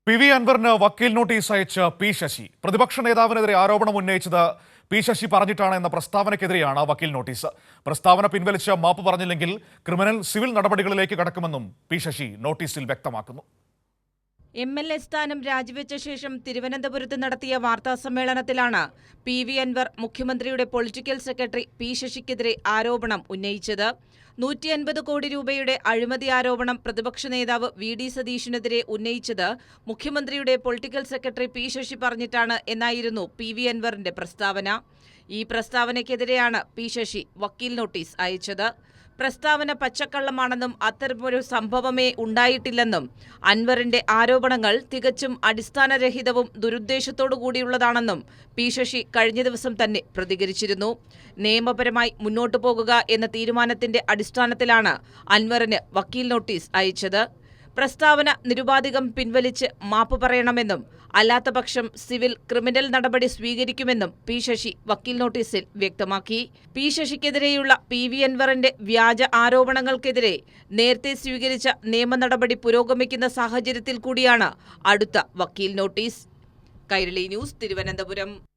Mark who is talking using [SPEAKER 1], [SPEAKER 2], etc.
[SPEAKER 1] PV. അൻവറിന് വക്കീൽ notice അയച്ച് പി ശശി. പ്രതിപക്ഷ നേതാവിനെതിരെ ആരോപണം ഉന്നയിച്ചത് പി ശശി പറഞ്ഞിട്ടാണ് എന്ന പ്രസ്താവനയ്ക്കെതിരെയാണ് വക്കീൽ നോട്ടീസ്. പ്രസ്താവന പിൻവലിച്ച് മാപ്പ് പറഞ്ഞില്ലെങ്കിൽ ക്രിമിനൽ സിവിൽ നടപടികളിലേക്ക് കടക്കുമെന്നും പി ശശി നോട്ടീസിൽ വ്യക്തമാക്കുന്നു.
[SPEAKER 2] എം.എൽ.എ. സ്ഥാനം രാജിവെച്ച ശേഷം തിരുവനന്തപുരത്ത് നടത്തിയ വാർത്താസമ്മേളനത്തിലാണ് പി.വി. അൻവർ മുഖ്യമന്ത്രിയുടെ പൊളിറ്റിക്കൽ സെക്രട്ടറി പി ശശിക്കെതിരെ ആരോപണം ഉന്നയിച്ചത്. 150 കോടി രൂപയുടെ അഴിമതി ആരോപണം പ്രതിപക്ഷ നേതാവ് വി.ഡി. സതീശനെതിരെ ഉന്നയിച്ചത് മുഖ്യമന്ത്രിയുടെ പൊളിറ്റിക്കൽ സെക്രട്ടറി പി ശശി പറഞ്ഞിട്ടാണ് എന്നായിരുന്നു പി.വി. അൻവറിന്റെ പ്രസ്താവന. ഈ പ്രസ്താവനയ്ക്കെതിരെയാണ് പി ശശി വക്കീൽ നോട്ടീസ് അയച്ചത്. പ്രസ്താവന പച്ചക്കള്ളമാണെന്നും അത്തരമൊരു സംഭവമേ ഉണ്ടായിട്ടില്ലെന്നും അൻവറിന്റെ ആരോപണങ്ങൾ തികച്ചും അടിസ്ഥാനരഹിതവും ദുരുദ്ദേശത്തോടുകൂടിയുള്ളതാണെന്നും പി ശശി കഴിഞ്ഞ ദിവസം തന്നെ പ്രതികരിച്ചിരുന്നു. നിയമപരമായി മുന്നോട്ടു പോകുക എന്ന തീരുമാനത്തിന്റെ അടിസ്ഥാനത്തിലാണ് അൻവറിന് വക്കീൽ നോട്ടീസ് അയച്ചത്. പ്രസ്താവന നിരുപാധികം പിൻവലിച്ച് മാപ്പ് പറയണമെന്നും അല്ലാത്തപക്ഷം സിവിൽ ക്രിമിനൽ നടപടി സ്വീകരിക്കുമെന്നും പി ശശി വക്കീൽ നോട്ടീസിൽ വ്യക്തമാക്കി. പി ശശിക്കെതിരെയുള്ള പി.വി. അൻവറിന്റെ വ്യാജ ആരോപണങ്ങൾക്കെതിരെ നേരത്തെ സ്വീകരിച്ച നിയമ നടപടി പുരോഗമിക്കുന്ന സാഹചര്യത്തിൽ കൂടിയാണ് അടുത്ത വക്കീൽ നോട്ടീസ്. കൈരളി ന്യൂസ്, തിരുവനന്തപുരം.